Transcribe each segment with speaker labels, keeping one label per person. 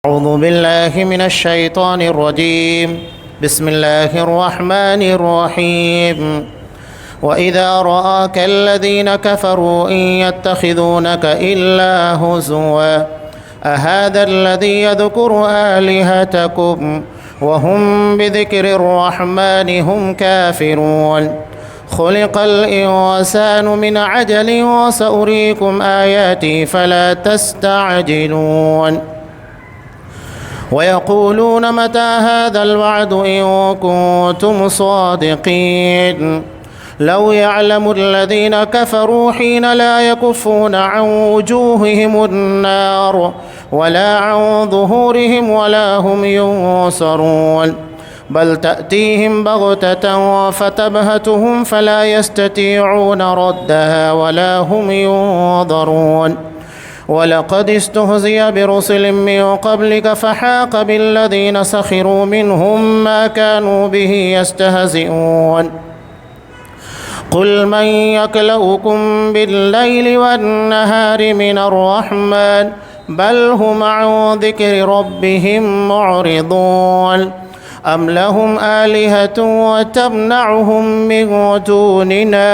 Speaker 1: أعوذ بالله من الشيطان الرجيم. بسم الله الرحمن الرحيم. وإذا رآك الذين كفروا إن يتخذونك إلا هزوا أهذا الذي يذكر آلهتكم وهم بذكر الرحمن هم كافرون. خلق الإنسان من عجل وسأريكم آياتي فلا تستعجلون. ويقولون متى هذا الوعد إن كنتم صادقين. لو يعلم الذين كفروا حين لا يكفون عن وجوههم النار ولا عن ظهورهم ولا هم ينصرون بل تأتيهم بغتة فتبهتهم فلا يستطيعون ردها ولا هم ينظرون. وَلَقَدِ اسْتُهْزِئَ بِرُسُلٍ مِّن قَبْلِكَ فَحَاقَ بِالَّذِينَ سَخِرُوا مِنْهُم مَّا كَانُوا بِهِ يَسْتَهْزِئُونَ. قُلْ مَن يَكْلَؤُكُم بِاللَّيْلِ وَالنَّهَارِ مِنَ الرَّحْمَٰنِ بَلْ هُمْ عَن ذِكْرِ رَبِّهِم مُّعْرِضُونَ. أَمْ لَهُمْ آلِهَةٌ وَتَمْنَعُهُم مِّن دُونِنَا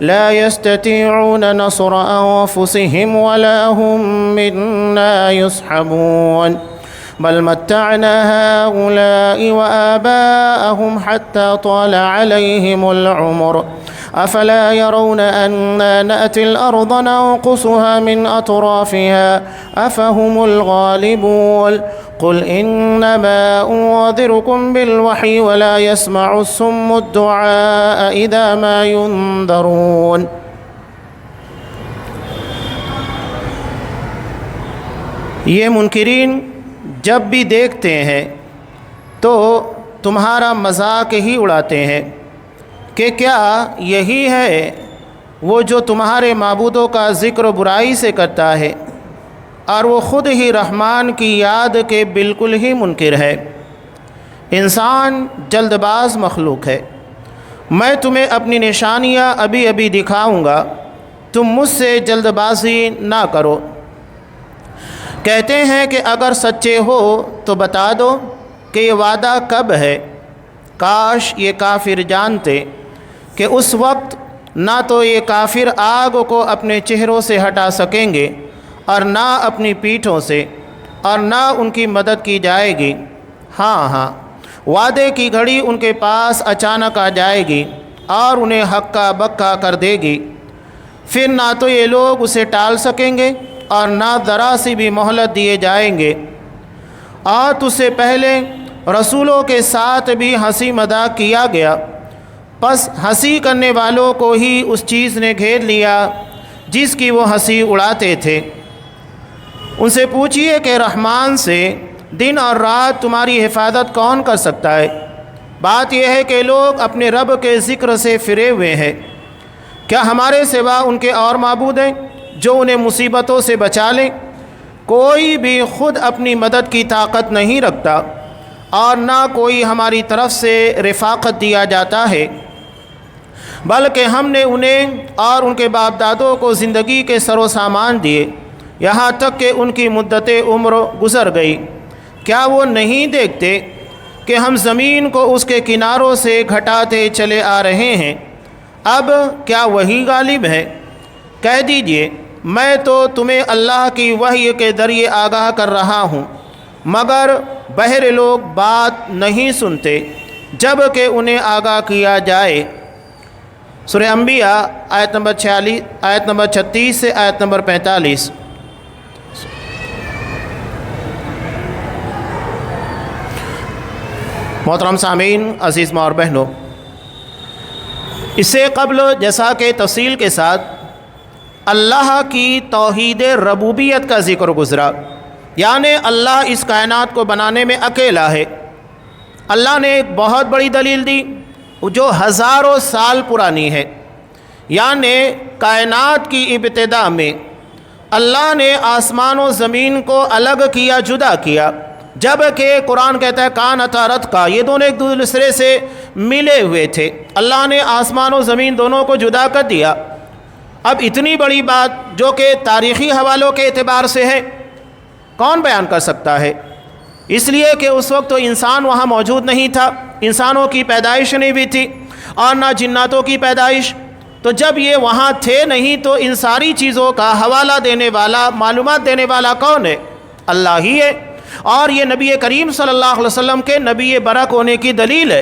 Speaker 1: لا يستطيعون نصر أنفسهم ولا هم منا يصحبون. بل متعنا هؤلاء وآباءهم حتى طال عليهم العمر أفلا يرون أنا نأتي الأرض ننقصها من أطرافها أفهم الغالبون. قل إنما أنذركم بالوحي ولا يسمع الصم الدعاء إذا ما ينذرون. یہ منکرین جب بھی دیکھتے ہیں تو تمہارا مذاق ہی اڑاتے ہیں کہ کیا یہی ہے وہ جو تمہارے معبودوں کا ذکر و برائی سے کرتا ہے اور وہ خود ہی رحمان کی یاد کے بالکل ہی منکر ہے. انسان جلد باز مخلوق ہے. میں تمہیں اپنی نشانیاں ابھی ابھی دکھاؤں گا، تم مجھ سے جلد بازی نہ کرو. کہتے ہیں کہ اگر سچے ہو تو بتا دو کہ یہ وعدہ کب ہے. کاش یہ کافر جانتے کہ اس وقت نہ تو یہ کافر آگ کو اپنے چہروں سے ہٹا سکیں گے اور نہ اپنی پیٹھوں سے، اور نہ ان کی مدد کی جائے گی. ہاں وعدے کی گھڑی ان کے پاس اچانک آ جائے گی اور انہیں ہکا بکا کر دے گی. پھر نہ تو یہ لوگ اسے ٹال سکیں گے اور نہ ذرا سی بھی مہلت دیے جائیں گے. اور تجھ سے پہلے رسولوں کے ساتھ بھی ہنسی مذاق کیا گیا، پس ہنسی کرنے والوں کو ہی اس چیز نے گھیر لیا جس کی وہ ہنسی اڑاتے تھے. ان سے پوچھئے کہ رحمان سے دن اور رات تمہاری حفاظت کون کر سکتا ہے؟ بات یہ ہے کہ لوگ اپنے رب کے ذکر سے فرے ہوئے ہیں. کیا ہمارے سوا ان کے اور معبود ہیں جو انہیں مصیبتوں سے بچا لیں؟ کوئی بھی خود اپنی مدد کی طاقت نہیں رکھتا اور نہ کوئی ہماری طرف سے رفاقت دیا جاتا ہے، بلکہ ہم نے انہیں اور ان کے باپ دادوں کو زندگی کے سر و سامان دیے یہاں تک کہ ان کی مدت عمر گزر گئی. کیا وہ نہیں دیکھتے کہ ہم زمین کو اس کے کناروں سے گھٹاتے چلے آ رہے ہیں؟ اب کیا وہی غالب ہے؟ کہہ دیجئے میں تو تمہیں اللہ کی وحی کے ذریعے آگاہ کر رہا ہوں، مگر بہر لوگ بات نہیں سنتے جب کہ انہیں آگاہ کیا جائے. سورہ انبیاء آیت نمبر 36 سے آیت نمبر 45. محترم سامعین، عزیز ماں اور بہنوں، اس سے قبل جیسا کہ تفصیل کے ساتھ اللہ کی توحید ربوبیت کا ذکر گزرا، یعنی اللہ اس کائنات کو بنانے میں اکیلا ہے. اللہ نے ایک بہت بڑی دلیل دی جو ہزاروں سال پرانی ہے. یعنی کائنات کی ابتدا میں اللہ نے آسمان و زمین کو الگ کیا، جدا کیا، جب کہ قرآن کہتا ہے کانتا رتقا، یہ دونوں ایک دوسرے سے ملے ہوئے تھے. اللہ نے آسمان و زمین دونوں کو جدا کر دیا. اب اتنی بڑی بات جو کہ تاریخی حوالوں کے اعتبار سے ہے، کون بیان کر سکتا ہے؟ اس لیے کہ اس وقت تو انسان وہاں موجود نہیں تھا، انسانوں کی پیدائش نہیں بھی تھی اور نہ جناتوں کی پیدائش. تو جب یہ وہاں تھے نہیں تو ان ساری چیزوں کا حوالہ دینے والا، معلومات دینے والا کون ہے؟ اللہ ہی ہے. اور یہ نبی کریم صلی اللہ علیہ وسلم کے نبی برک ہونے کی دلیل ہے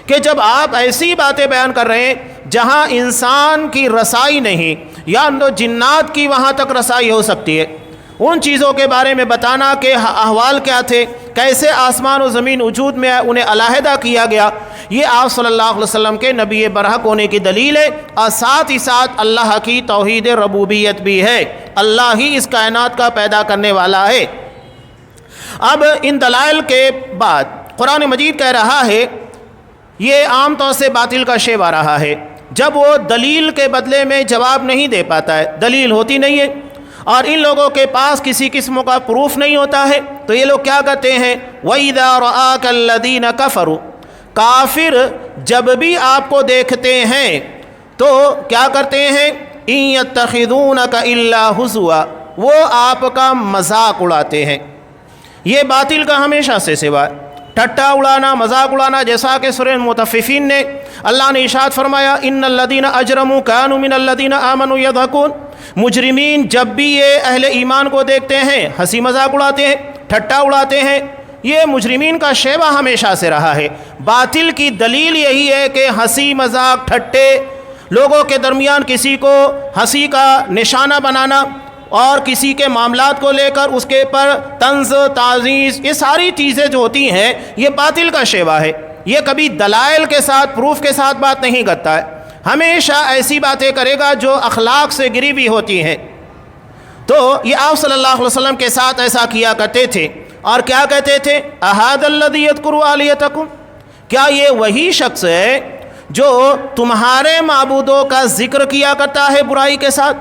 Speaker 1: کہ جب آپ ایسی باتیں بیان کر رہے ہیں جہاں انسان کی رسائی نہیں یا جنات کی وہاں تک رسائی ہو سکتی ہے، ان چیزوں کے بارے میں بتانا کہ احوال کیا تھے، کیسے آسمان و زمین وجود میں انہیں علیحدہ کیا گیا، یہ آپ صلی اللہ علیہ وسلم کے نبی برحق ہونے کی دلیل ہے. اور ساتھ ہی ساتھ اللہ کی توحید ربوبیت بھی ہے، اللہ ہی اس کائنات کا پیدا کرنے والا ہے. اب ان دلائل کے بعد قرآن مجید کہہ رہا ہے، یہ عام طور سے باطل کا شیب آ رہا ہے جب وہ دلیل کے بدلے میں جواب نہیں دے پاتا ہے، دلیل ہوتی نہیں ہے اور ان لوگوں کے پاس کسی قسم کا پروف نہیں ہوتا ہے، تو یہ لوگ کیا کہتے ہیں؟ وَإِذَا رَآكَ الَّذِينَ كَفَرُوا، کافر جب بھی آپ کو دیکھتے ہیں تو کیا کرتے ہیں؟ إِن يَتَّخِذُونَكَ إِلَّا هُزُوًا، وہ آپ کا مذاق اڑاتے ہیں. یہ باطل کا ہمیشہ سے سوا ہے، ٹھٹا اڑانا، مذاق اڑانا. جیسا کہ سورہ مطففین نے اللہ نے ارشاد فرمایا، ان الذین اجرموا کانوا من الذین آمنوا یضحکون، مجرمین جب بھی یہ اہل ایمان کو دیکھتے ہیں ہنسی مذاق اڑاتے ہیں، ٹھٹا اڑاتے ہیں. یہ مجرمین کا شیوہ ہمیشہ سے رہا ہے. باطل کی دلیل یہی ہے کہ ہنسی مذاق، ٹھٹے، لوگوں کے درمیان کسی کو ہنسی کا نشانہ بنانا اور کسی کے معاملات کو لے کر اس کے پر طنز، تعزیز، یہ ساری چیزیں جو ہوتی ہیں یہ باطل کا شیوہ ہے. یہ کبھی دلائل کے ساتھ، پروف کے ساتھ بات نہیں کرتا ہے، ہمیشہ ایسی باتیں کرے گا جو اخلاق سے گری ہوئی ہوتی ہیں. تو یہ آپ صلی اللہ علیہ وسلم کے ساتھ ایسا کیا کرتے تھے اور کیا کہتے تھے؟ احد الذی یذکر آلیتکم، کیا یہ وہی شخص ہے جو تمہارے معبودوں کا ذکر کیا کرتا ہے برائی کے ساتھ؟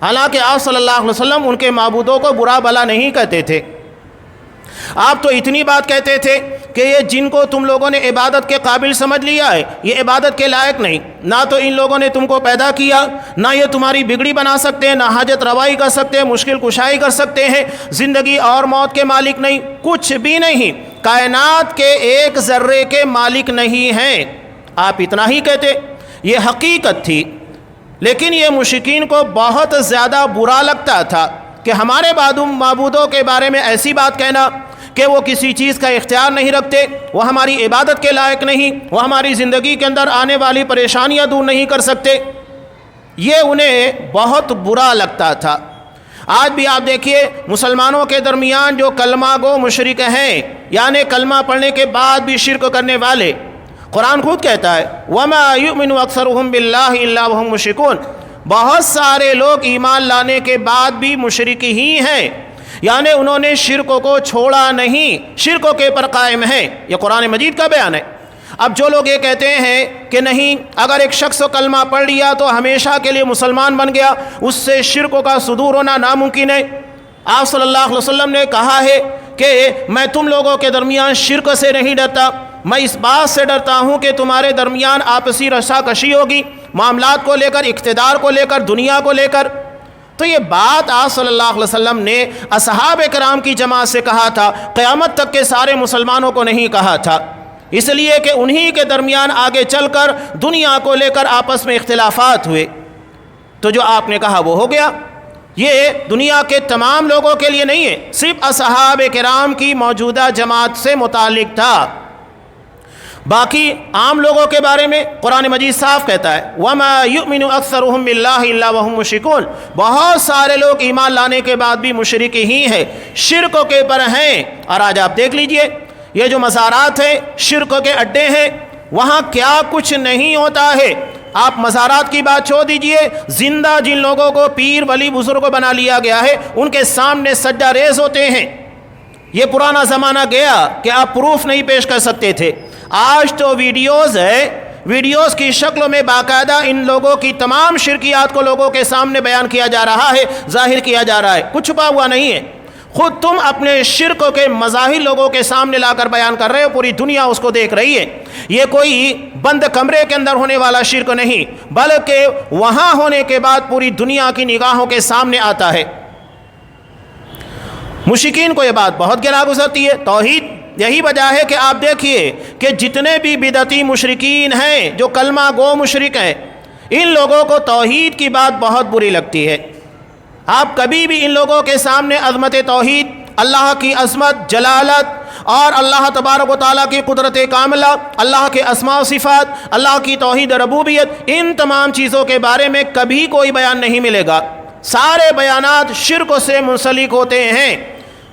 Speaker 1: حالانکہ آپ صلی اللہ علیہ وسلم ان کے معبودوں کو برا بھلا نہیں کہتے تھے. آپ تو اتنی بات کہتے تھے کہ یہ جن کو تم لوگوں نے عبادت کے قابل سمجھ لیا ہے یہ عبادت کے لائق نہیں، نہ تو ان لوگوں نے تم کو پیدا کیا، نہ یہ تمہاری بگڑی بنا سکتے ہیں، نہ حاجت روائی کر سکتے ہیں، مشکل کشائی کر سکتے ہیں، زندگی اور موت کے مالک نہیں، کچھ بھی نہیں، کائنات کے ایک ذرے کے مالک نہیں ہیں. آپ اتنا ہی کہتے. یہ حقیقت تھی، لیکن یہ مشرکین کو بہت زیادہ برا لگتا تھا کہ ہمارے معبودوں کے بارے میں ایسی بات کہنا کہ وہ کسی چیز کا اختیار نہیں رکھتے، وہ ہماری عبادت کے لائق نہیں، وہ ہماری زندگی کے اندر آنے والی پریشانیاں دور نہیں کر سکتے. یہ انہیں بہت برا لگتا تھا. آج بھی آپ دیکھیے مسلمانوں کے درمیان جو کلمہ گو مشرک ہیں، یعنی کلمہ پڑھنے کے بعد بھی شرک کرنے والے، قرآن خود کہتا ہے وَمَا يُؤْمِنُ أَكْثَرُهُمْ بِاللَّهِ إِلَّا وَهُمْ مُشْرِكُونَ، بہت سارے لوگ ایمان لانے کے بعد بھی مشرک ہی ہیں، یعنی انہوں نے شرک کو چھوڑا نہیں، شرک کے پر قائم ہیں. یہ قرآن مجید کا بیان ہے. اب جو لوگ یہ کہتے ہیں کہ نہیں، اگر ایک شخص کلمہ پڑھ لیا تو ہمیشہ کے لیے مسلمان بن گیا، اس سے شرک کا صدور ہونا ناممکن ہے. آپ صلی اللہ علیہ وسلم نے کہا ہے کہ میں تم لوگوں کے درمیان شرک سے نہیں ڈرتا، میں اس بات سے ڈرتا ہوں کہ تمہارے درمیان آپسی رشا کشی ہوگی، معاملات کو لے کر، اقتدار کو لے کر، دنیا کو لے کر. تو یہ بات آپ صلی اللہ علیہ وسلم نے اصحاب کرام کی جماعت سے کہا تھا، قیامت تک کے سارے مسلمانوں کو نہیں کہا تھا، اس لیے کہ انہی کے درمیان آگے چل کر دنیا کو لے کر آپس میں اختلافات ہوئے. تو جو آپ نے کہا وہ ہو گیا. یہ دنیا کے تمام لوگوں کے لیے نہیں ہے، صرف اصحاب کرام کی موجودہ جماعت سے متعلق تھا. باقی عام لوگوں کے بارے میں قرآن مجید صاف کہتا ہے وَمَا يُؤْمِنُ أَكْثَرُهُمْ بِاللَّهِ إِلَّا وَهُمْ مُشْرِكُونَ، بہت سارے لوگ ایمان لانے کے بعد بھی مشرک ہی ہیں، شرک کے پر ہیں. اور آج آپ دیکھ لیجئے یہ جو مزارات ہیں شرک کے اڈے ہیں، وہاں کیا کچھ نہیں ہوتا ہے. آپ مزارات کی بات چھوڑ دیجئے، زندہ جن لوگوں کو پیر ولی بزرگ بنا لیا گیا ہے ان کے سامنے سجدہ ریز ہوتے ہیں. یہ پرانا زمانہ گیا کہ آپ پروف نہیں پیش کر سکتے تھے. آج تو ویڈیوز ہے، ویڈیوز کی شکل میں باقاعدہ ان لوگوں کی تمام شرکیات کو لوگوں کے سامنے بیان کیا جا رہا ہے، ظاہر کیا جا رہا ہے، کچھ چھپا ہوا نہیں ہے. خود تم اپنے شرک کے مظاہر لوگوں کے سامنے لا کر بیان کر رہے ہو، پوری دنیا اس کو دیکھ رہی ہے. یہ کوئی بند کمرے کے اندر ہونے والا شرک نہیں، بلکہ وہاں ہونے کے بعد پوری دنیا کی نگاہوں کے سامنے آتا ہے. مشرکین کو یہ بات بہت گراں گزرتی ہے توحید۔ یہی وجہ ہے کہ آپ دیکھیے کہ جتنے بھی بدعتی مشرکین ہیں جو کلمہ گو مشرک ہیں، ان لوگوں کو توحید کی بات بہت بری لگتی ہے۔ آپ کبھی بھی ان لوگوں کے سامنے عظمت توحید، اللہ کی عظمت، جلالت اور اللہ تبارک و تعالیٰ کی قدرت کاملہ، اللہ کے اسماء و صفات، اللہ کی توحید ربوبیت، ان تمام چیزوں کے بارے میں کبھی کوئی بیان نہیں ملے گا۔ سارے بیانات شرک سے منسلک ہوتے ہیں۔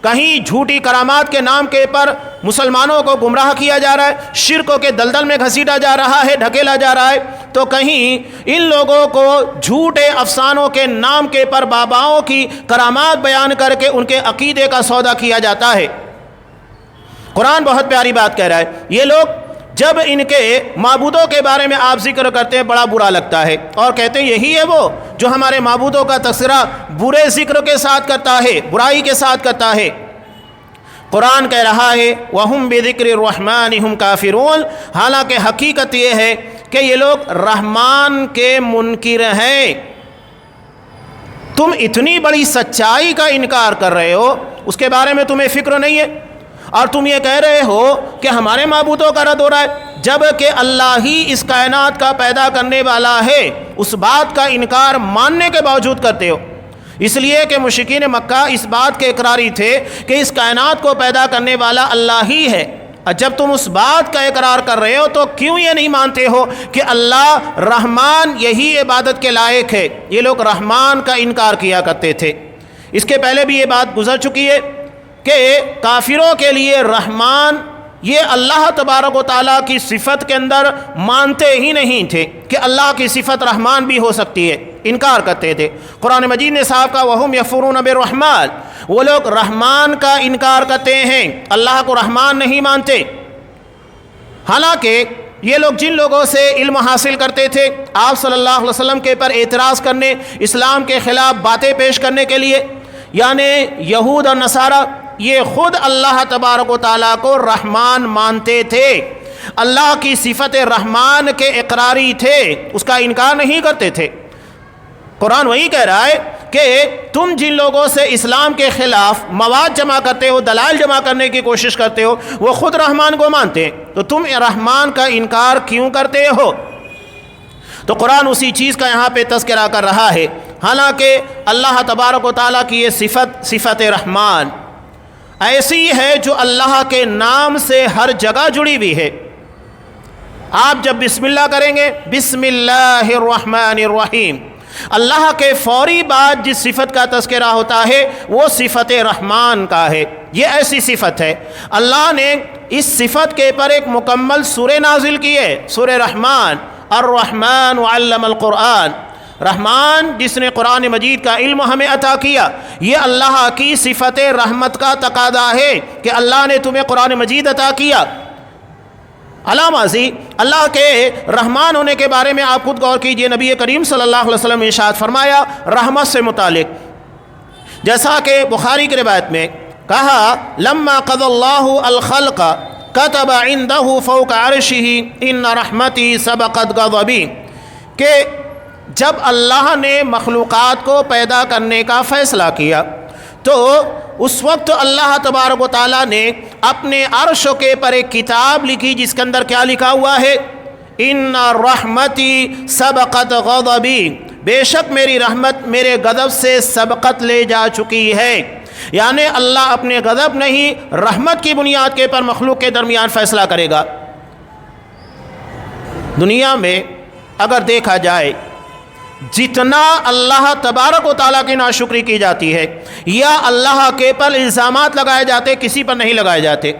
Speaker 1: کہیں جھوٹی کرامات کے نام کے پر مسلمانوں کو گمراہ کیا جا رہا ہے، شرکوں کے دلدل میں گھسیٹا جا رہا ہے، ڈھکیلا جا رہا ہے، تو کہیں ان لوگوں کو جھوٹے افسانوں کے نام کے پر باباؤں کی کرامات بیان کر کے ان کے عقیدے کا سودا کیا جاتا ہے۔ قرآن بہت پیاری بات کہہ رہا ہے، یہ لوگ جب ان کے معبودوں کے بارے میں آپ ذکر کرتے ہیں بڑا برا لگتا ہے، اور کہتے ہیں یہی ہے وہ جو ہمارے معبودوں کا تذکرہ برے ذکر کے ساتھ کرتا ہے، برائی کے ساتھ کرتا ہے۔ قرآن کہہ رہا ہے وَهُمْ بِذِكْرِ الرَّحْمَنِ هُمْ كَافِرُونَ، حالانکہ حقیقت یہ ہے کہ یہ لوگ رحمان کے منکر ہیں۔ تم اتنی بڑی سچائی کا انکار کر رہے ہو، اس کے بارے میں تمہیں فکر نہیں ہے، اور تم یہ کہہ رہے ہو کہ ہمارے معبودوں کا رد ہو رہا ہے، جب کہ اللہ ہی اس کائنات کا پیدا کرنے والا ہے، اس بات کا انکار ماننے کے باوجود کرتے ہو۔ اس لیے کہ مشرکین مکہ اس بات کے اقراری تھے کہ اس کائنات کو پیدا کرنے والا اللہ ہی ہے، اور جب تم اس بات کا اقرار کر رہے ہو تو کیوں یہ نہیں مانتے ہو کہ اللہ رحمان یہی عبادت کے لائق ہے؟ یہ لوگ رحمان کا انکار کیا کرتے تھے۔ اس کے پہلے بھی یہ بات گزر چکی ہے کہ کافروں کے لیے رحمان یہ اللہ تبارک و تعالیٰ کی صفت کے اندر مانتے ہی نہیں تھے کہ اللہ کی صفت رحمان بھی ہو سکتی ہے، انکار کرتے تھے۔ قرآن مجید نے صاحب کا وَهُمْ يَكْفُرُونَ بِالرَّحْمَٰنِ، وہ لوگ رحمان کا انکار کرتے ہیں، اللہ کو رحمان نہیں مانتے۔ حالانکہ یہ لوگ جن لوگوں سے علم حاصل کرتے تھے آپ صلی اللہ علیہ وسلم کے پر اعتراض کرنے، اسلام کے خلاف باتیں پیش کرنے کے لیے، یعنی یہود اور نصارہ، یہ خود اللہ تبارک و تعالیٰ کو رحمان مانتے تھے، اللہ کی صفت رحمان کے اقراری تھے، اس کا انکار نہیں کرتے تھے۔ قرآن وہی کہہ رہا ہے کہ تم جن لوگوں سے اسلام کے خلاف مواد جمع کرتے ہو، دلائل جمع کرنے کی کوشش کرتے ہو، وہ خود رحمان کو مانتے ہیں، تو تم رحمان کا انکار کیوں کرتے ہو؟ تو قرآن اسی چیز کا یہاں پہ تذکرہ کر رہا ہے۔ حالانکہ اللہ تبارک و تعالیٰ کی یہ صفت رحمان ایسی ہے جو اللہ کے نام سے ہر جگہ جڑی ہوئی ہے۔ آپ جب بسم اللہ کریں گے، بسم اللہ الرحمن الرحیم، اللہ کے فوری بعد جس صفت کا تذکرہ ہوتا ہے وہ صفت رحمان کا ہے۔ یہ ایسی صفت ہے، اللہ نے اس صفت کے پر ایک مکمل سورہ نازل کی ہے، سورہ رحمان، الرحمن علم القرآن، رحمان جس نے قرآن مجید کا علم ہمیں عطا کیا۔ یہ اللہ کی صفت رحمت کا تقاضا ہے کہ اللہ نے تمہیں قرآن مجید عطا کیا۔ علامہ زی اللہ کے رحمان ہونے کے بارے میں آپ خود غور کیجئے، نبی کریم صلی اللہ علیہ وسلم نے ارشاد فرمایا رحمت سے متعلق، جیسا کہ بخاری کی روایت میں کہا لما قضى الله الخلق كتب عنده فوق عرشه ان رحمتی سبقت غضبی، کہ جب اللہ نے مخلوقات کو پیدا کرنے کا فیصلہ کیا تو اس وقت اللہ تبارک و تعالیٰ نے اپنے عرش کے پر ایک کتاب لکھی جس کے اندر کیا لکھا ہوا ہے؟ ان رحمتی سبقت غضبی، بے شک میری رحمت میرے غضب سے سبقت لے جا چکی ہے۔ یعنی اللہ اپنے غضب نہیں، رحمت کی بنیاد کے پر مخلوق کے درمیان فیصلہ کرے گا۔ دنیا میں اگر دیکھا جائے جتنا اللہ تبارک و تعالیٰ کی ناشکری کی جاتی ہے یا اللہ کے پر الزامات لگائے جاتے، کسی پر نہیں لگائے جاتے۔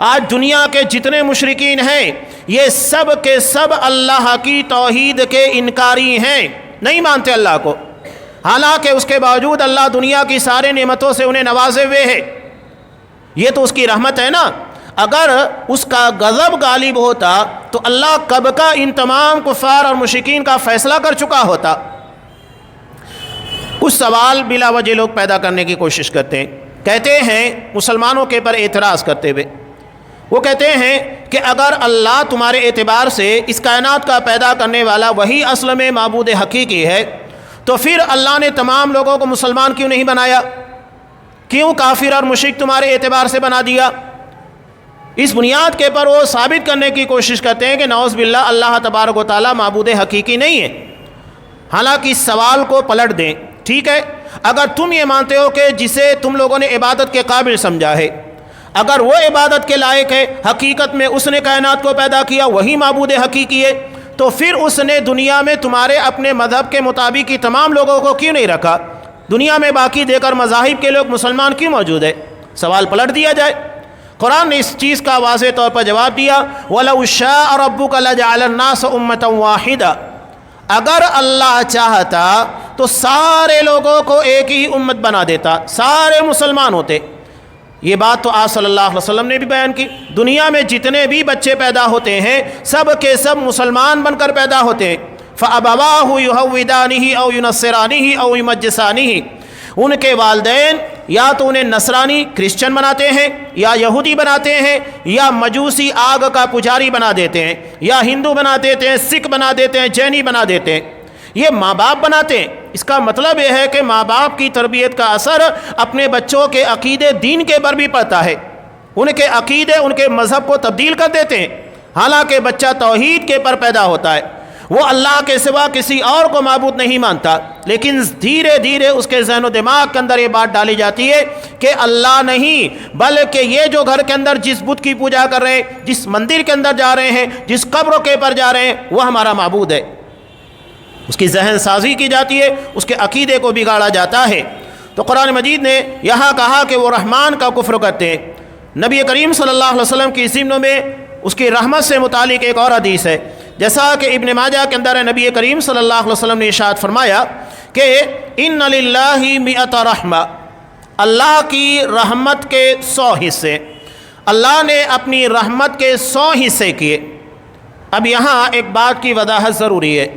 Speaker 1: آج دنیا کے جتنے مشرکین ہیں یہ سب کے سب اللہ کی توحید کے انکاری ہیں، نہیں مانتے اللہ کو، حالانکہ اس کے باوجود اللہ دنیا کی سارے نعمتوں سے انہیں نوازے ہوئے ہے۔ یہ تو اس کی رحمت ہے نا۔ اگر اس کا غضب غالب ہوتا تو اللہ کب کا ان تمام کفار اور مشرکین کا فیصلہ کر چکا ہوتا۔ کچھ سوال بلا وجہ لوگ پیدا کرنے کی کوشش کرتے ہیں، کہتے ہیں مسلمانوں کے پر اعتراض کرتے ہوئے، وہ کہتے ہیں کہ اگر اللہ تمہارے اعتبار سے اس کائنات کا پیدا کرنے والا وہی اصل میں معبود حقیقی ہے تو پھر اللہ نے تمام لوگوں کو مسلمان کیوں نہیں بنایا؟ کیوں کافر اور مشرک تمہارے اعتبار سے بنا دیا؟ اس بنیاد کے پر وہ ثابت کرنے کی کوشش کرتے ہیں کہ نعوذ باللہ اللہ تبارک و تعالیٰ معبود حقیقی نہیں ہے۔ حالانکہ اس سوال کو پلٹ دیں، ٹھیک ہے، اگر تم یہ مانتے ہو کہ جسے تم لوگوں نے عبادت کے قابل سمجھا ہے، اگر وہ عبادت کے لائق ہے، حقیقت میں اس نے کائنات کو پیدا کیا، وہی معبود حقیقی ہے، تو پھر اس نے دنیا میں تمہارے اپنے مذہب کے مطابق ہی تمام لوگوں کو کیوں نہیں رکھا؟ دنیا میں باقی دیگر مذاہب کے لوگ مسلمان کیوں موجود ہے؟ سوال پلٹ دیا جائے۔ قرآن نے اس چیز کا واضح طور پر جواب دیا، وَلَوْ شَاءَ رَبُّكَ لَجَعَلَ النَّاسَ أُمَّةً وَاحِدَةً، اگر اللہ چاہتا تو سارے لوگوں کو ایک ہی امت بنا دیتا، سارے مسلمان ہوتے۔ یہ بات تو آپ صلی اللہ علیہ وسلم نے بھی بیان کی۔ دنیا میں جتنے بھی بچے پیدا ہوتے ہیں سب کے سب مسلمان بن کر پیدا ہوتے ہیں۔ فَأَبَوَاهُ يُهَوِّدَانِهِ أَوْ يُنَصِّرَانِهِ أَوْ يُمَجِّسَانِهِ، ان کے والدین یا تو انہیں نصرانی کرسچن بناتے ہیں، یا یہودی بناتے ہیں، یا مجوسی آگ کا پجاری بنا دیتے ہیں، یا ہندو بنا دیتے ہیں، سکھ بنا دیتے ہیں، جینی بنا دیتے ہیں۔ یہ ماں باپ بناتے ہیں۔ اس کا مطلب یہ ہے کہ ماں باپ کی تربیت کا اثر اپنے بچوں کے عقیدے دین کے پر بھی پڑتا ہے، ان کے عقیدے ان کے مذہب کو تبدیل کر دیتے ہیں۔ حالانکہ بچہ توحید کے پر پیدا ہوتا ہے، وہ اللہ کے سوا کسی اور کو معبود نہیں مانتا، لیکن دھیرے دھیرے اس کے ذہن و دماغ کے اندر یہ بات ڈالی جاتی ہے کہ اللہ نہیں، بلکہ یہ جو گھر کے اندر جس بت کی پوجا کر رہے ہیں، جس مندر کے اندر جا رہے ہیں، جس قبر کے پر جا رہے ہیں، وہ ہمارا معبود ہے۔ اس کی ذہن سازی کی جاتی ہے، اس کے عقیدے کو بگاڑا جاتا ہے۔ تو قرآن مجید نے یہاں کہا کہ وہ رحمان کا کفر کرتے ہیں۔ نبی کریم صلی اللہ علیہ وسلم کی ضمن میں اس کی رحمت سے متعلق ایک اور حدیث ہے، جیسا کہ ابن ماجہ کے اندر ہے، نبی کریم صلی اللہ علیہ وسلم نے ارشاد فرمایا کہ ان للہ مئۃ رحمہ، اللہ کی رحمت کے 100 حصے، اللہ نے اپنی رحمت کے 100 حصے کیے۔ اب یہاں ایک بات کی وضاحت ضروری ہے،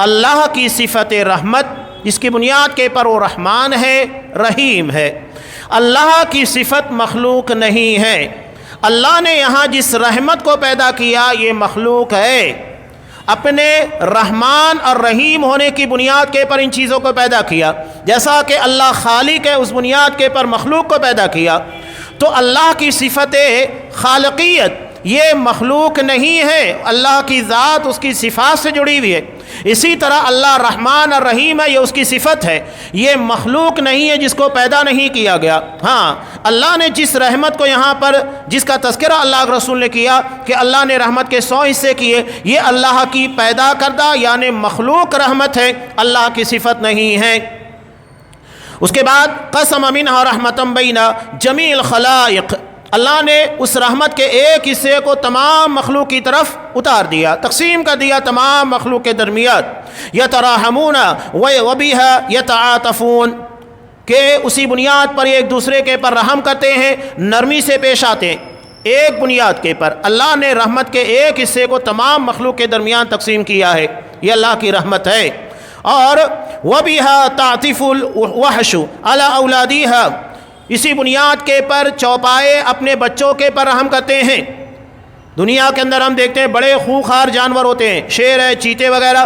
Speaker 1: اللہ کی صفت رحمت جس کی بنیاد کے پر وہ رحمان ہے، رحیم ہے، اللہ کی صفت مخلوق نہیں ہے۔ اللہ نے یہاں جس رحمت کو پیدا کیا یہ مخلوق ہے، اپنے رحمان اور رحیم ہونے کی بنیاد کے پر ان چیزوں کو پیدا کیا۔ جیسا کہ اللہ خالق ہے، اس بنیاد کے پر مخلوق کو پیدا کیا، تو اللہ کی صفت خالقیت یہ مخلوق نہیں ہے، اللہ کی ذات اس کی صفات سے جڑی ہوئی ہے۔ اسی طرح اللہ رحمان اور رحیم ہے، یہ اس کی صفت ہے، یہ مخلوق نہیں ہے جس کو پیدا نہیں کیا گیا۔ ہاں، اللہ نے جس رحمت کو یہاں پر جس کا تذکرہ اللہ کے رسول نے کیا کہ اللہ نے رحمت کے 100 حصے کیے، یہ اللہ کی پیدا کردہ یعنی مخلوق رحمت ہے، اللہ کی صفت نہیں ہے۔ اس کے بعد قسم منها رحمتا بین جمیع الخلائق، اللہ نے اس رحمت کے ایک حصے کو تمام مخلوق کی طرف اتار دیا، تقسیم کر دیا تمام مخلوق کے درمیان۔ یتراحمون وبها یتعاطفون، کہ اسی بنیاد پر ایک دوسرے کے پر رحم کرتے ہیں، نرمی سے پیش آتے ہیں۔ ایک بنیاد کے پر اللہ نے رحمت کے ایک حصے کو تمام مخلوق کے درمیان تقسیم کیا ہے، یہ اللہ کی رحمت ہے۔ اور وبها تعطف الوحش علی اولادها، اسی بنیاد کے پر چوپائے اپنے بچوں کے پر رحم کرتے ہیں۔ دنیا کے اندر ہم دیکھتے ہیں بڑے خونخوار جانور ہوتے ہیں، شیر ہے، چیتے وغیرہ،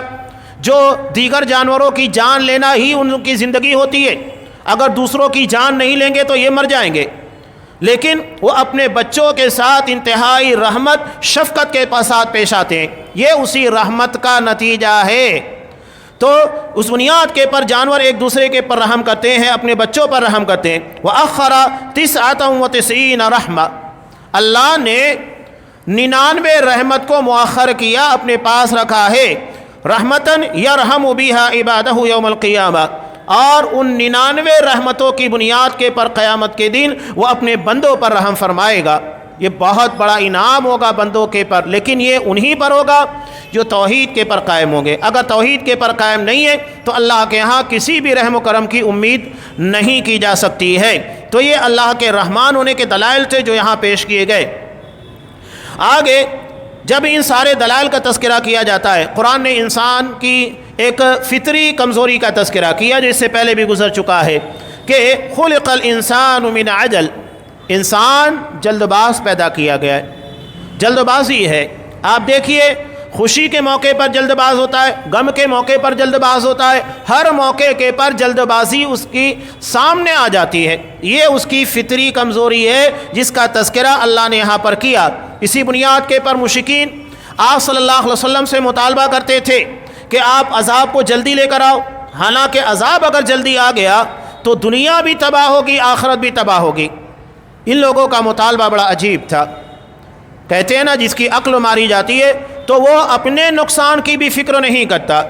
Speaker 1: جو دیگر جانوروں کی جان لینا ہی ان کی زندگی ہوتی ہے، اگر دوسروں کی جان نہیں لیں گے تو یہ مر جائیں گے، لیکن وہ اپنے بچوں کے ساتھ انتہائی رحمت شفقت کے ساتھ پیش آتے ہیں، یہ اسی رحمت کا نتیجہ ہے۔ تو اس بنیاد کے پر جانور ایک دوسرے کے پر رحم کرتے ہیں، اپنے بچوں پر رحم کرتے ہیں۔ وَأَخَّرَ 99 رحمہ، اللہ نے 99 رحمت کو مؤخر کیا، اپنے پاس رکھا ہے۔ رحمتاً یرحم بها عبادہ یوم القیامہ، اور ان 99 رحمتوں کی بنیاد کے پر قیامت کے دن وہ اپنے بندوں پر رحم فرمائے گا۔ یہ بہت بڑا انعام ہوگا بندوں کے پر، لیکن یہ انہی پر ہوگا جو توحید کے پر قائم ہوں گے۔ اگر توحید کے پر قائم نہیں ہے تو اللہ کے ہاں کسی بھی رحم و کرم کی امید نہیں کی جا سکتی ہے۔ تو یہ اللہ کے رحمان ہونے کے دلائل تھے جو یہاں پیش کیے گئے۔ آگے جب ان سارے دلائل کا تذکرہ کیا جاتا ہے، قرآن نے انسان کی ایک فطری کمزوری کا تذکرہ کیا جو اس سے پہلے بھی گزر چکا ہے کہ خلق الانسان من عجل، انسان جلد باز پیدا کیا گیا ہے، جلد بازی ہے۔ آپ دیکھیے خوشی کے موقع پر جلد باز ہوتا ہے، غم کے موقع پر جلد باز ہوتا ہے، ہر موقع کے پر جلد بازی اس کی سامنے آ جاتی ہے۔ یہ اس کی فطری کمزوری ہے جس کا تذکرہ اللہ نے یہاں پر کیا۔ اسی بنیاد کے پر مشرکین آپ صلی اللہ علیہ وسلم سے مطالبہ کرتے تھے کہ آپ عذاب کو جلدی لے کر آؤ، حالانکہ عذاب اگر جلدی آ گیا تو دنیا بھی تباہ ہوگی، آخرت بھی تباہ ہوگی۔ ان لوگوں کا مطالبہ بڑا عجیب تھا۔ کہتے ہیں نا جس کی عقل ماری جاتی ہے تو وہ اپنے نقصان کی بھی فکر نہیں کرتا۔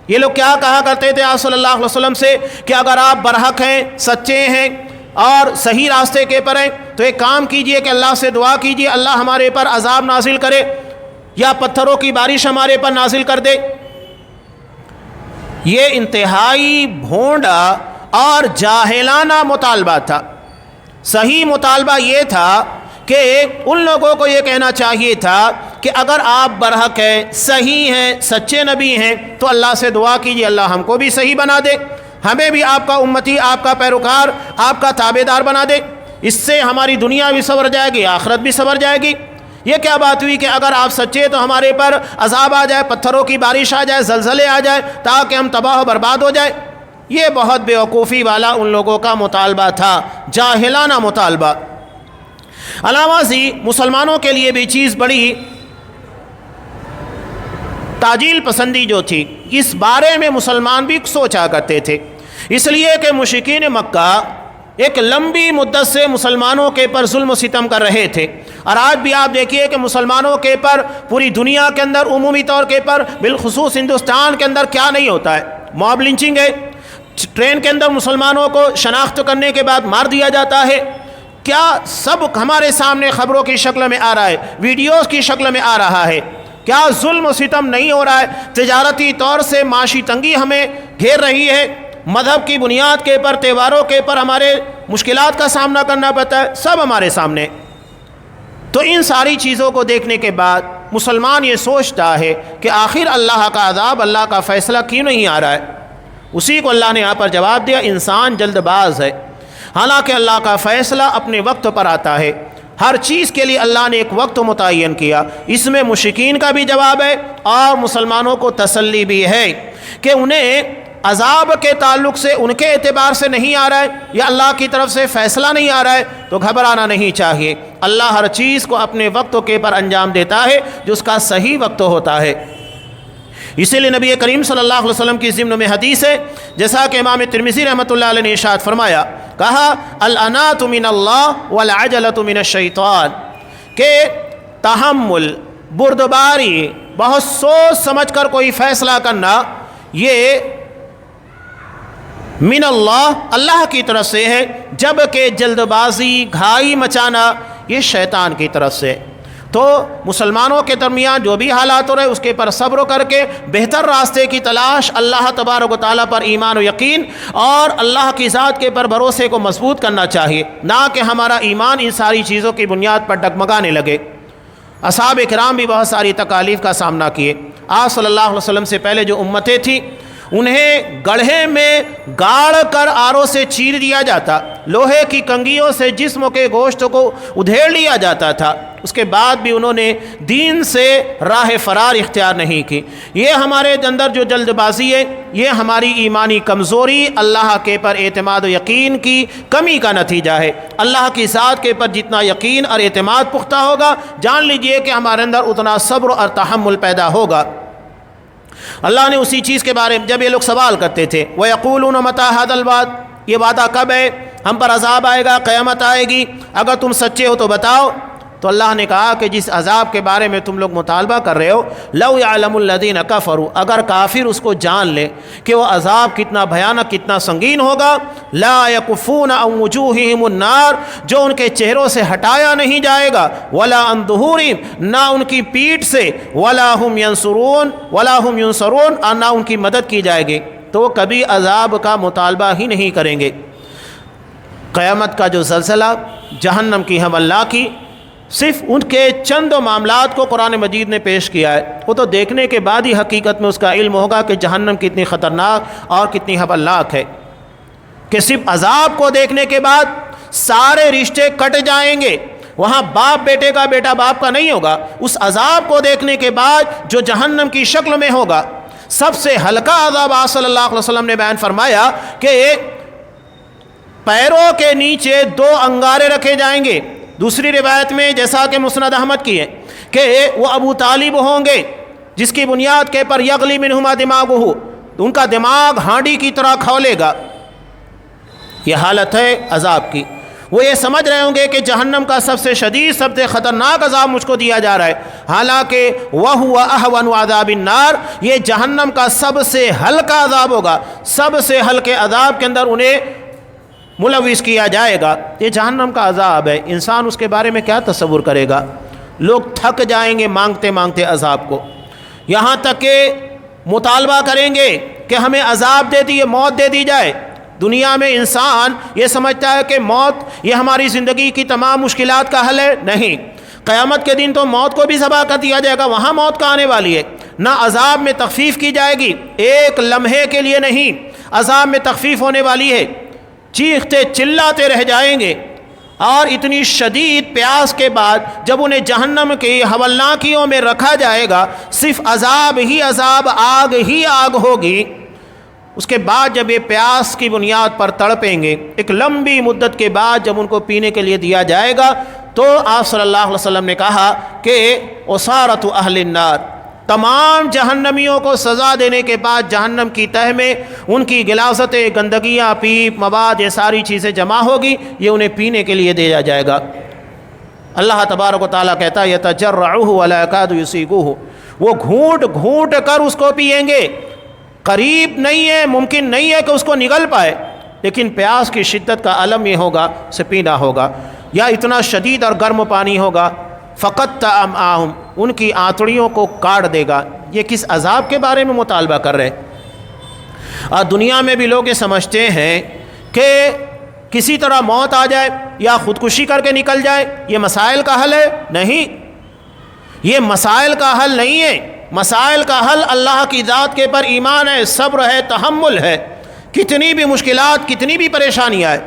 Speaker 1: یہ لوگ کیا کہا کرتے تھے آپ صلی اللہ علیہ وسلم سے کہ اگر آپ برحق ہیں، سچے ہیں اور صحیح راستے کے پر ہیں تو ایک کام کیجئے کہ اللہ سے دعا کیجئے اللہ ہمارے پر عذاب نازل کرے یا پتھروں کی بارش ہمارے پر نازل کر دے۔ یہ انتہائی بھونڈا اور جاہلانہ مطالبہ تھا۔ صحیح مطالبہ یہ تھا کہ ان لوگوں کو یہ کہنا چاہیے تھا کہ اگر آپ برحق ہیں، صحیح ہیں، سچے نبی ہیں تو اللہ سے دعا کیجیے اللہ ہم کو بھی صحیح بنا دے، ہمیں بھی آپ کا امتی، آپ کا پیروکار، آپ کا تابعدار بنا دے۔ اس سے ہماری دنیا بھی سنور جائے گی، آخرت بھی سنور جائے گی۔ یہ کیا بات ہوئی کہ اگر آپ سچے تو ہمارے پر عذاب آ جائے، پتھروں کی بارش آ جائے، زلزلے آ جائے تاکہ ہم تباہ و برباد ہو جائے۔ یہ بہت بیوقوفی والا ان لوگوں کا مطالبہ تھا، جاہلانہ مطالبہ۔ علاوہ ازیں مسلمانوں کے لیے بھی چیز بڑی تعجیل پسندی جو تھی، اس بارے میں مسلمان بھی سوچا کرتے تھے، اس لیے کہ مشرکین مکہ ایک لمبی مدت سے مسلمانوں کے پر ظلم و ستم کر رہے تھے، اور آج بھی آپ دیکھیے کہ مسلمانوں کے پر پوری دنیا کے اندر عمومی طور کے پر بالخصوص ہندوستان کے اندر کیا نہیں ہوتا ہے، موب لنچنگ ہے، ٹرین کے اندر مسلمانوں کو شناخت کرنے کے بعد مار دیا جاتا ہے، کیا سب ہمارے سامنے خبروں کی شکل میں آ رہا ہے، ویڈیوز کی شکل میں آ رہا ہے۔ کیا ظلم و ستم نہیں ہو رہا ہے؟ تجارتی طور سے معاشی تنگی ہمیں گھیر رہی ہے، مذہب کی بنیاد کے پر، تہواروں کے پر ہمارے مشکلات کا سامنا کرنا پڑتا ہے، سب ہمارے سامنے۔ تو ان ساری چیزوں کو دیکھنے کے بعد مسلمان یہ سوچتا ہے کہ آخر اللہ کا عذاب، اللہ کا فیصلہ کیوں نہیں آ رہا ہے؟ اسی کو اللہ نے یہاں پر جواب دیا، انسان جلد باز ہے، حالانکہ اللہ کا فیصلہ اپنے وقت پر آتا ہے۔ ہر چیز کے لیے اللہ نے ایک وقت متعین کیا۔ اس میں مشرکین کا بھی جواب ہے اور مسلمانوں کو تسلی بھی ہے کہ انہیں عذاب کے تعلق سے ان کے اعتبار سے نہیں آ رہا ہے یا اللہ کی طرف سے فیصلہ نہیں آ رہا ہے تو گھبرانا نہیں چاہیے۔ اللہ ہر چیز کو اپنے وقت کے پر انجام دیتا ہے جو اس کا صحیح وقت ہوتا ہے۔ اسی لیے نبی کریم صلی اللہ علیہ وسلم کی ضمن میں حدیث ہے، جیسا کہ امام ترمذی رحمۃ اللہ علیہ نے ارشاد فرمایا، کہا الانات من اللہ والعجلۃ من الشیطان، کہ تحمل، بردباری، بہت سوچ سمجھ کر کوئی فیصلہ کرنا، یہ من اللہ، اللہ کی طرف سے ہے، جبکہ جلد بازی، گھائی مچانا یہ شیطان کی طرف سے۔ تو مسلمانوں کے درمیان جو بھی حالات ہو رہے اس کے پر صبر کر کے بہتر راستے کی تلاش، اللہ تبارک و تعالیٰ پر ایمان و یقین اور اللہ کی ذات کے پر بھروسے کو مضبوط کرنا چاہیے، نہ کہ ہمارا ایمان ان ساری چیزوں کی بنیاد پر ڈگمگانے لگے۔ اصحاب کرام بھی بہت ساری تکالیف کا سامنا کیے۔ آپ صلی اللہ علیہ وسلم سے پہلے جو امتیں تھیں انہیں گڑھے میں گاڑ کر آروں سے چیر دیا جاتا، لوہے کی کنگھیوں سے جسم کے گوشت کو ادھیڑ لیا جاتا تھا، اس کے بعد بھی انہوں نے دین سے راہ فرار اختیار نہیں کی۔ یہ ہمارے اندر جو جلد بازی ہے یہ ہماری ایمانی کمزوری، اللہ کے پر اعتماد و یقین کی کمی کا نتیجہ ہے۔ اللہ کی ذات کے پر جتنا یقین اور اعتماد پختہ ہوگا، جان لیجئے کہ ہمارے اندر اتنا صبر اور تحمل پیدا ہوگا۔ اللہ نے اسی چیز کے بارے میں جب یہ لوگ سوال کرتے تھے، وَيَقُولُونَ مَتَىٰ هَٰذَا الْوَعْدُ، یہ وعدہ کب ہے، ہم پر عذاب آئے گا، قیامت آئے گی، اگر تم سچے ہو تو بتاؤ۔ تو اللہ نے کہا کہ جس عذاب کے بارے میں تم لوگ مطالبہ کر رہے ہو، لَوْ يَعْلَمُ الَّذِينَ كَفَرُوا، اگر کافر اس کو جان لے کہ وہ عذاب کتنا بھیانک، کتنا سنگین ہوگا، لَا يَكُفُّونَ عَنْ وُجُوهِهِمُ النَّارِ، جو ان کے چہروں سے ہٹایا نہیں جائے گا، وَلَا عَنْ ظُهُورِهِمْ، نہ ان کی پیٹھ سے، وَلَا هُمْ يُنصَرُونَ، اور نہ ان کی مدد کی جائے گی، تو وہ کبھی عذاب کا مطالبہ ہی نہیں کریں گے۔ قیامت کا جو زلزلہ، جہنم کی ہولناکی، صرف ان کے چند معاملات کو قرآن مجید نے پیش کیا ہے، وہ تو دیکھنے کے بعد ہی حقیقت میں اس کا علم ہوگا کہ جہنم کتنی خطرناک اور کتنی ہولناک ہے، کہ صرف عذاب کو دیکھنے کے بعد سارے رشتے کٹ جائیں گے، وہاں باپ بیٹے کا، بیٹا باپ کا نہیں ہوگا۔ اس عذاب کو دیکھنے کے بعد جو جہنم کی شکل میں ہوگا، سب سے ہلکا عذاب آپ صلی اللہ علیہ وسلم نے بیان فرمایا کہ پیروں کے نیچے 2 انگارے رکھے جائیں گے۔ دوسری روایت میں جیسا کہ مسند احمد کی ہے کہ وہ ابو طالب ہوں گے جس کی بنیاد کے پر یغلی منہما دماغہ، ان کا دماغ ہانڈی کی طرح کھولے گا۔ یہ حالت ہے عذاب کی۔ وہ یہ سمجھ رہے ہوں گے کہ جہنم کا سب سے شدید، سب سے خطرناک عذاب مجھ کو دیا جا رہا ہے، حالانکہ وَهُوَ أَهْوَنُ عَذَابِ النَّارِ، یہ جہنم کا سب سے ہلکا عذاب ہوگا۔ سب سے ہلکے عذاب کے اندر انہیں ملوث کیا جائے گا۔ یہ جہنم کا عذاب ہے، انسان اس کے بارے میں کیا تصور کرے گا؟ لوگ تھک جائیں گے مانگتے مانگتے عذاب کو، یہاں تک کہ مطالبہ کریں گے کہ ہمیں عذاب دے دی، موت دے دی جائے۔ دنیا میں انسان یہ سمجھتا ہے کہ موت یہ ہماری زندگی کی تمام مشکلات کا حل ہے، نہیں۔ قیامت کے دن تو موت کو بھی ذبح کر دیا جائے گا، وہاں موت کا آنے والی ہے۔ نہ عذاب میں تخفیف کی جائے گی، ایک لمحے کے لیے نہیں، عذاب میں تخفیف ہونے والی ہے۔ چیختے چلاتے رہ جائیں گے، اور اتنی شدید پیاس کے بعد جب انہیں جہنم کی ہولناکیوں میں رکھا جائے گا، صرف عذاب ہی عذاب، آگ ہی آگ ہوگی۔ اس کے بعد جب یہ پیاس کی بنیاد پر تڑپیں گے، ایک لمبی مدت کے بعد جب ان کو پینے کے لیے دیا جائے گا، تو آپ صلی اللہ علیہ وسلم نے کہا کہ عصارۃ اہل النار، تمام جہنمیوں کو سزا دینے کے بعد جہنم کی تہ میں ان کی غلاظتیں، گندگیاں، پیپ، مواد، یہ ساری چیزیں جمع ہوگی، یہ انہیں پینے کے لیے دیا جائے گا۔ اللہ تبارک و تعالیٰ کہتا ہے یتجرعہ ولا یکاد یصیغہ، وہ گھونٹ گھونٹ کر اس کو پئیں گے، قریب نہیں ہے، ممکن نہیں ہے کہ اس کو نگل پائے، لیکن پیاس کی شدت کا علم یہ ہوگا اسے پینا ہوگا، یا اتنا شدید اور گرم پانی ہوگا فقط امعاہم، ان کی آنتڑیوں کو کاٹ دے گا۔ یہ کس عذاب کے بارے میں مطالبہ کر رہے ہیں؟ اور دنیا میں بھی لوگ یہ سمجھتے ہیں کہ کسی طرح موت آ جائے یا خودکشی کر کے نکل جائے یہ مسائل کا حل ہے، نہیں، یہ مسائل کا حل نہیں ہے۔ مسائل کا حل اللہ کی ذات کے پر ایمان ہے، صبر ہے، تحمل ہے، کتنی بھی مشکلات، کتنی بھی پریشانیاں آئے۔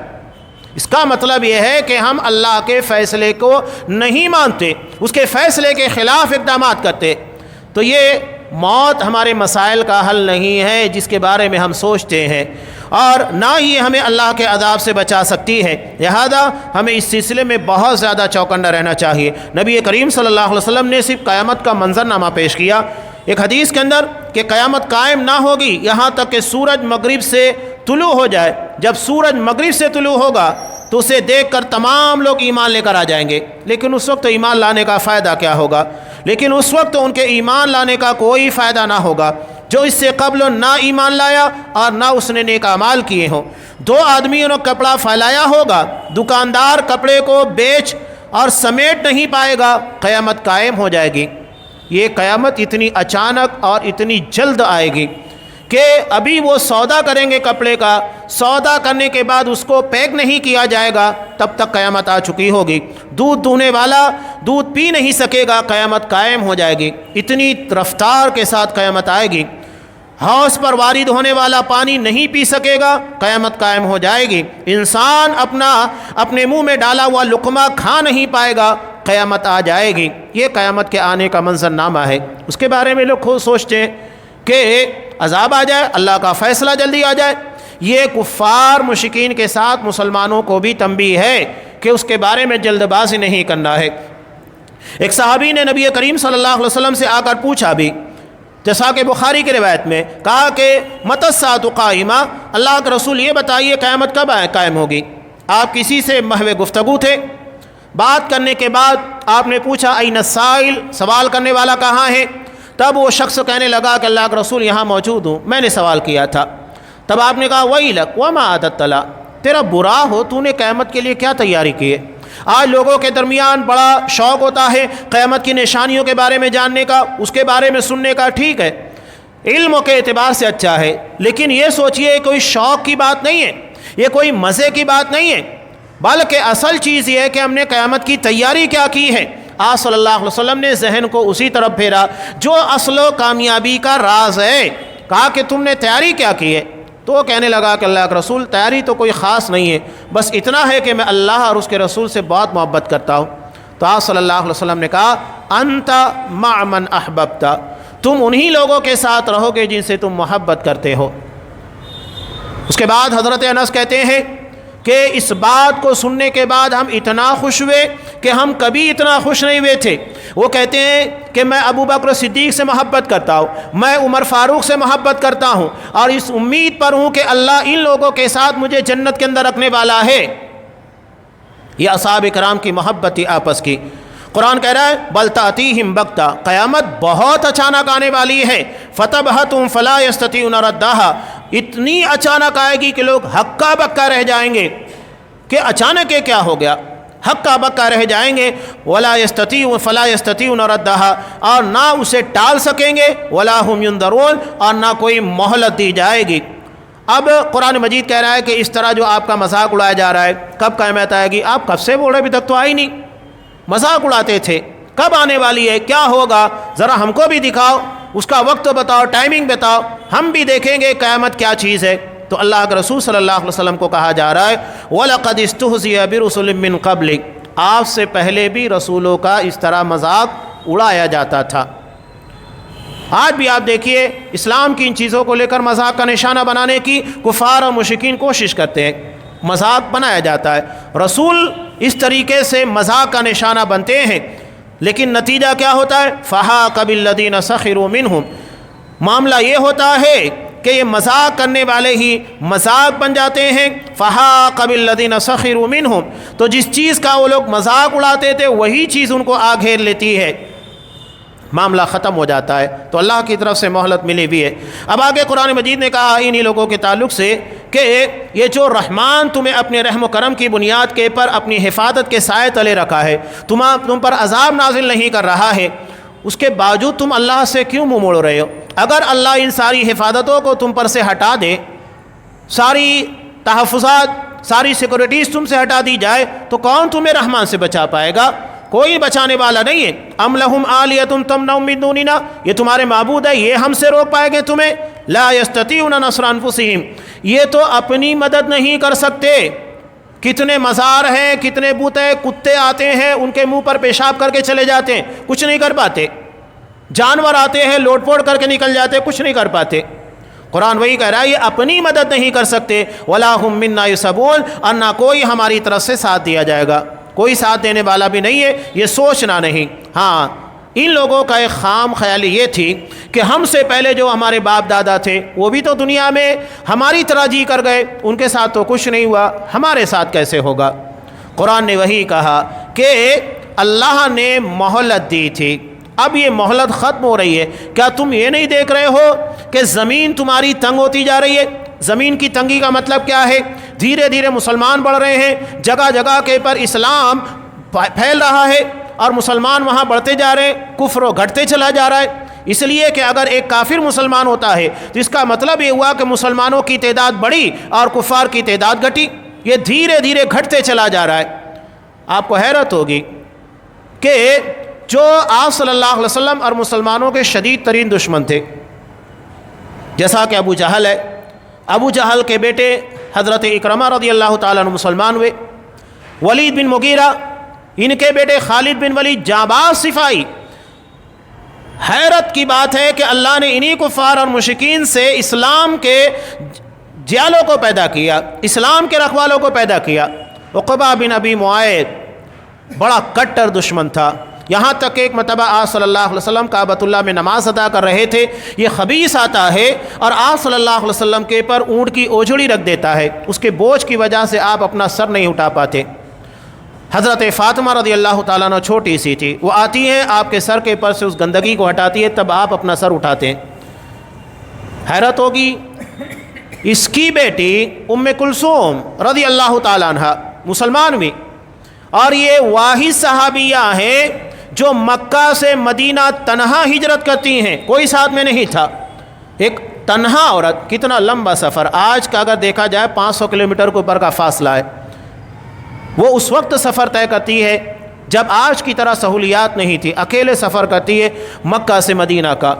Speaker 1: اس کا مطلب یہ ہے کہ ہم اللہ کے فیصلے کو نہیں مانتے، اس کے فیصلے کے خلاف اقدامات کرتے، تو یہ موت ہمارے مسائل کا حل نہیں ہے جس کے بارے میں ہم سوچتے ہیں، اور نہ ہی ہمیں اللہ کے عذاب سے بچا سکتی ہے۔ لہذا ہمیں اس سلسلے میں بہت زیادہ چوکنہ رہنا چاہیے۔ نبی کریم صلی اللہ علیہ وسلم نے صرف قیامت کا منظرنامہ پیش کیا ایک حدیث کے اندر کہ قیامت قائم نہ ہوگی یہاں تک کہ سورج مغرب سے طلوع ہو جائے۔ جب سورج مغرب سے طلوع ہوگا تو اسے دیکھ کر تمام لوگ ایمان لے کر آ جائیں گے، لیکن اس وقت ایمان لانے کا فائدہ کیا ہوگا؟ لیکن اس وقت ان کے ایمان لانے کا کوئی فائدہ نہ ہوگا جو اس سے قبل نہ ایمان لایا اور نہ اس نے نیک اعمال کیے ہوں۔ 2 آدمیوں نے کپڑا پھیلایا ہوگا، دکاندار کپڑے کو بیچ اور سمیٹ نہیں پائے گا، قیامت قائم ہو جائے گی۔ یہ قیامت اتنی اچانک اور اتنی جلد آئے گی کہ ابھی وہ سودا کریں گے کپڑے کا، سودا کرنے کے بعد اس کو پیک نہیں کیا جائے گا تب تک قیامت آ چکی ہوگی۔ دودھ دھونے والا دودھ پی نہیں سکے گا، قیامت قائم ہو جائے گی۔ اتنی رفتار کے ساتھ قیامت آئے گی۔ حوض پر وارد ہونے والا پانی نہیں پی سکے گا، قیامت قائم ہو جائے گی۔ انسان اپنے منہ میں ڈالا ہوا لقمہ کھا نہیں پائے گا، قیامت آ جائے گی۔ یہ قیامت کے آنے کا منظرنامہ ہے۔ اس کے بارے میں لوگ خود سوچتے ہیں کہ عذاب آ جائے، اللہ کا فیصلہ جلدی آ جائے۔ یہ کفار مشرکین کے ساتھ مسلمانوں کو بھی تنبیہ ہے کہ اس کے بارے میں جلد بازی نہیں کرنا ہے۔ ایک صحابی نے نبی کریم صلی اللہ علیہ وسلم سے آ کر پوچھا بھی، جیسا کہ بخاری کی روایت میں کہا کہ متی الساعۃ قائمہ، اللہ کے رسول یہ بتائیے قیامت کب قائم ہوگی؟ آپ کسی سے محو گفتگو تھے، بات کرنے کے بعد آپ نے پوچھا این السائل، سوال کرنے والا کہاں ہے؟ تب وہ شخص کہنے لگا کہ اللہ کے رسول یہاں موجود ہوں، میں نے سوال کیا تھا۔ تب آپ نے کہا ویلک وما عددت لها، تیرا برا ہو، تو نے قیامت کے لیے کیا تیاری کی ہے؟ آج لوگوں کے درمیان بڑا شوق ہوتا ہے قیامت کی نشانیوں کے بارے میں جاننے کا، اس کے بارے میں سننے کا، ٹھیک ہے، علم کے اعتبار سے اچھا ہے، لیکن یہ سوچئے کوئی شوق کی بات نہیں ہے، یہ کوئی مزے کی بات نہیں ہے، بلکہ اصل چیز یہ ہے کہ ہم نے قیامت کی تیاری کیا کی ہے۔ آپ صلی اللہ علیہ وسلم نے ذہن کو اسی طرف پھیرا جو اصل و کامیابی کا راز ہے۔ کہا کہ تم نے تیاری کیا کی ہے؟ تو وہ کہنے لگا کہ اللہ کے رسول تیاری تو کوئی خاص نہیں ہے، بس اتنا ہے کہ میں اللہ اور اس کے رسول سے بہت محبت کرتا ہوں، تو آپ صلی اللہ علیہ وسلم نے کہا انت مع من احببت، تم انہی لوگوں کے ساتھ رہو گے جن سے تم محبت کرتے ہو۔ اس کے بعد حضرت انس کہتے ہیں کہ اس بات کو سننے کے بعد ہم اتنا خوش ہوئے کہ ہم کبھی اتنا خوش نہیں ہوئے تھے۔ وہ کہتے ہیں کہ میں ابو بکر صدیق سے محبت کرتا ہوں، میں عمر فاروق سے محبت کرتا ہوں، اور اس امید پر ہوں کہ اللہ ان لوگوں کے ساتھ مجھے جنت کے اندر رکھنے والا ہے۔ یہ اصحاب کرام کی محبت تھی آپس کی۔ قرآن کہہ رہا ہے بل تأتیہم بغتہ، قیامت بہت اچانک آنے والی ہے، فتبہتہم فلا یستطیعون ردہا، اتنی اچانک آئے گی کہ لوگ ہکا بکا رہ جائیں گے کہ اچانک یہ کیا ہو گیا، ہکا بکا رہ جائیں گے۔ ولا یستطیعون فلا یستطیعون ردہا، اور نہ اسے ٹال سکیں گے، ولا ہم ینظرون، اور نہ کوئی مہلت دی جائے گی۔ اب قرآن مجید کہہ رہا ہے کہ اس طرح جو آپ کا مذاق اڑایا جا رہا ہے، کب قیامت آئے گی؟ آپ کب سے بول رہے، ابھی تک تو آئی نہیں، مذاق اڑاتے تھے، کب آنے والی ہے، کیا ہوگا، ذرا ہم کو بھی دکھاؤ، اس کا وقت بتاؤ، ٹائمنگ بتاؤ، ہم بھی دیکھیں گے قیامت کیا چیز ہے۔ تو اللہ کے رسول صلی اللہ علیہ وسلم کو کہا جا رہا ہے وَلَقَدْ اسْتُهْزِئَ بِرُسُلٍ مِّن قَبْلِكَ، آپ سے پہلے بھی رسولوں کا اس طرح مذاق اڑایا جاتا تھا۔ آج بھی آپ دیکھیے اسلام کی ان چیزوں کو لے کر مذاق کا نشانہ بنانے کی کفار اور مشرکین کوشش کرتے ہیں، مذاق بنایا جاتا ہے، رسول اس طریقے سے مذاق کا نشانہ بنتے ہیں، لیکن نتیجہ کیا ہوتا ہے؟ فَحَاقَ بِالَّذِينَ سَخِرُوا مِنْهُمْ، معاملہ یہ ہوتا ہے کہ یہ مذاق کرنے والے ہی مذاق بن جاتے ہیں۔ فَحَاقَ بِالَّذِينَ سَخِرُوا مِنْهُمْ، تو جس چیز کا وہ لوگ مذاق اڑاتے تھے وہی چیز ان کو آ گھیر لیتی ہے، معاملہ ختم ہو جاتا ہے۔ تو اللہ کی طرف سے مہلت ملی ہوئی ہے۔ اب آگے قرآن مجید نے کہا انہی لوگوں کے تعلق سے کہ یہ جو رحمان تمہیں اپنے رحم و کرم کی بنیاد کے پر اپنی حفاظت کے سائے تلے رکھا ہے، تم پر عذاب نازل نہیں کر رہا ہے، اس کے باوجود تم اللہ سے کیوں منہ موڑ رہے ہو؟ اگر اللہ ان ساری حفاظتوں کو تم پر سے ہٹا دے، ساری تحفظات، ساری سیکورٹیز تم سے ہٹا دی جائے، تو کون تمہیں رحمان سے بچا پائے گا؟ کوئی بچانے والا نہیں ہے۔ ام لہم آلیۃ تمنعهم من دوننا، یہ تمہارے معبود ہے، یہ ہم سے روک پائیں گے تمہیں؟ لا یستطیعون نصر انفسہم، یہ تو اپنی مدد نہیں کر سکتے۔ کتنے مزار ہیں، کتنے بت ہیں، کتے آتے ہیں ان کے منہ پر پیشاب کر کے چلے جاتے ہیں، کچھ نہیں کر پاتے۔ جانور آتے ہیں لوٹ پوٹ کر کے نکل جاتے، کچھ نہیں کر پاتے۔ قرآن وہی کہہ رہا ہے یہ اپنی مدد نہیں کر سکتے، ولا ہم منا یصبون، اور نہ کوئی ہماری طرف سے ساتھ دیا جائے گا، کوئی ساتھ دینے والا بھی نہیں ہے، یہ سوچنا نہیں۔ ہاں، ان لوگوں کا ایک خام خیالی یہ تھی کہ ہم سے پہلے جو ہمارے باپ دادا تھے وہ بھی تو دنیا میں ہماری طرح جی کر گئے، ان کے ساتھ تو کچھ نہیں ہوا، ہمارے ساتھ کیسے ہوگا؟ قرآن نے وہی کہا کہ اللہ نے مہلت دی تھی، اب یہ مہلت ختم ہو رہی ہے۔ کیا تم یہ نہیں دیکھ رہے ہو کہ زمین تمہاری تنگ ہوتی جا رہی ہے؟ زمین کی تنگی کا مطلب کیا ہے؟ دھیرے دھیرے مسلمان بڑھ رہے ہیں، جگہ جگہ کے پر اسلام پھیل رہا ہے اور مسلمان وہاں بڑھتے جا رہے ہیں، کفر و گھٹتے چلا جا رہا ہے۔ اس لیے کہ اگر ایک کافر مسلمان ہوتا ہے تو اس کا مطلب یہ ہوا کہ مسلمانوں کی تعداد بڑھی اور کفار کی تعداد گھٹی، یہ دھیرے دھیرے گھٹتے چلا جا رہا ہے۔ آپ کو حیرت ہوگی کہ جو آپ صلی اللہ علیہ وسلم اور مسلمانوں کے شدید ترین دشمن تھے، جیسا کہ ابو جہل ہے، ابو جہل کے بیٹے حضرت اکرمہ رضی اللہ تعالیٰ عنہ مسلمان ہوئے، ولید بن مغیرہ، ان کے بیٹے خالد بن ولید جانباز سپاہی۔ حیرت کی بات ہے کہ اللہ نے انہی کفار اور مشرکین سے اسلام کے جیالوں کو پیدا کیا، اسلام کے رکھوالوں کو پیدا کیا۔ عقبہ بن ابی معیط بڑا کٹر دشمن تھا، یہاں تک کہ ایک مرتبہ آپ صلی اللہ علیہ وسلم کعبۃ اللہ میں نماز ادا کر رہے تھے، یہ خبیث آتا ہے اور آپ صلی اللہ علیہ وسلم کے پر اونٹ کی اوجھڑی رکھ دیتا ہے، اس کے بوجھ کی وجہ سے آپ اپنا سر نہیں اٹھا پاتے۔ حضرت فاطمہ رضی اللہ تعالیٰ عنہ چھوٹی سی تھی، وہ آتی ہیں آپ کے سر کے پر سے اس گندگی کو ہٹاتی ہے، تب آپ اپنا سر اٹھاتے ہیں۔ حیرت ہوگی، اس کی بیٹی ام کلثوم رضی اللہ تعالیٰ عنہ مسلمان ہوئی، اور یہ واحد صحابیہ ہیں جو مکہ سے مدینہ تنہا ہجرت کرتی ہیں، کوئی ساتھ میں نہیں تھا۔ ایک تنہا عورت، کتنا لمبا سفر، آج کا اگر دیکھا جائے 500 کلومیٹر کے اوپر کا فاصلہ ہے، وہ اس وقت سفر طے کرتی ہے جب آج کی طرح سہولیات نہیں تھی، اکیلے سفر کرتی ہے مکہ سے مدینہ کا۔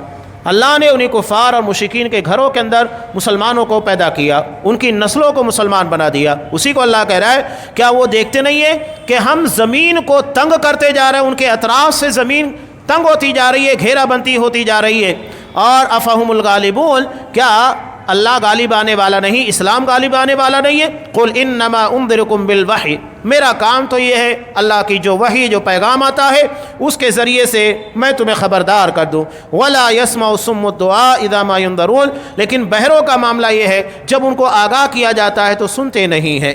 Speaker 1: اللہ نے انہیں کفار اور مشرکین کے گھروں کے اندر مسلمانوں کو پیدا کیا، ان کی نسلوں کو مسلمان بنا دیا۔ اسی کو اللہ کہہ رہا ہے کیا وہ دیکھتے نہیں ہیں کہ ہم زمین کو تنگ کرتے جا رہے ہیں، ان کے اطراف سے زمین تنگ ہوتی جا رہی ہے، گھیرا بندی ہوتی جا رہی ہے۔ اور افہم الغالبون، کیا اللہ غالب آنے والا نہیں، اسلام غالب آنے والا نہیں ہے؟ قل انما انذرکم بالوحی، میرا کام تو یہ ہے اللہ کی جو وحی، جو پیغام آتا ہے اس کے ذریعے سے میں تمہیں خبردار کر دوں۔ ولا يسمع الصم الدعاء اذا ما ينذرون، لیکن بہروں کا معاملہ یہ ہے جب ان کو آگاہ کیا جاتا ہے تو سنتے نہیں ہیں،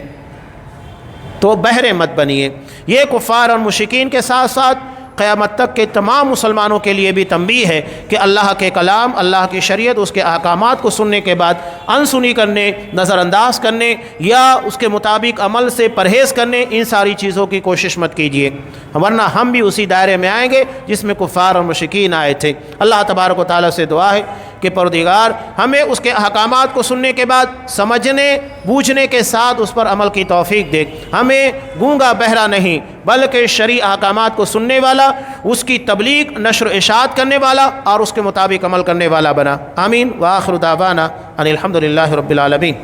Speaker 1: تو بہرے مت بنیے۔ یہ کفار اور مشرکین کے ساتھ ساتھ قیامت تک کے تمام مسلمانوں کے لیے بھی تنبیہ ہے کہ اللہ کے کلام، اللہ کی شریعت، اس کے احکامات کو سننے کے بعد انسنی کرنے، نظر انداز کرنے یا اس کے مطابق عمل سے پرہیز کرنے، ان ساری چیزوں کی کوشش مت کیجیے، ورنہ ہم بھی اسی دائرے میں آئیں گے جس میں کفار اور مشرکین آئے تھے۔ اللہ تبارک و تعالیٰ سے دعا ہے کہ پروردگار ہمیں اس کے احکامات کو سننے کے بعد سمجھنے بوجھنے کے ساتھ اس پر عمل کی توفیق دے، ہمیں گونگا بہرا نہیں بلکہ شرعی احکامات کو سننے والا، اس کی تبلیغ، نشر و اشاعت کرنے والا اور اس کے مطابق عمل کرنے والا بنا۔ آمین۔ وآخر دعوانا ان الحمد للہ رب العالمین۔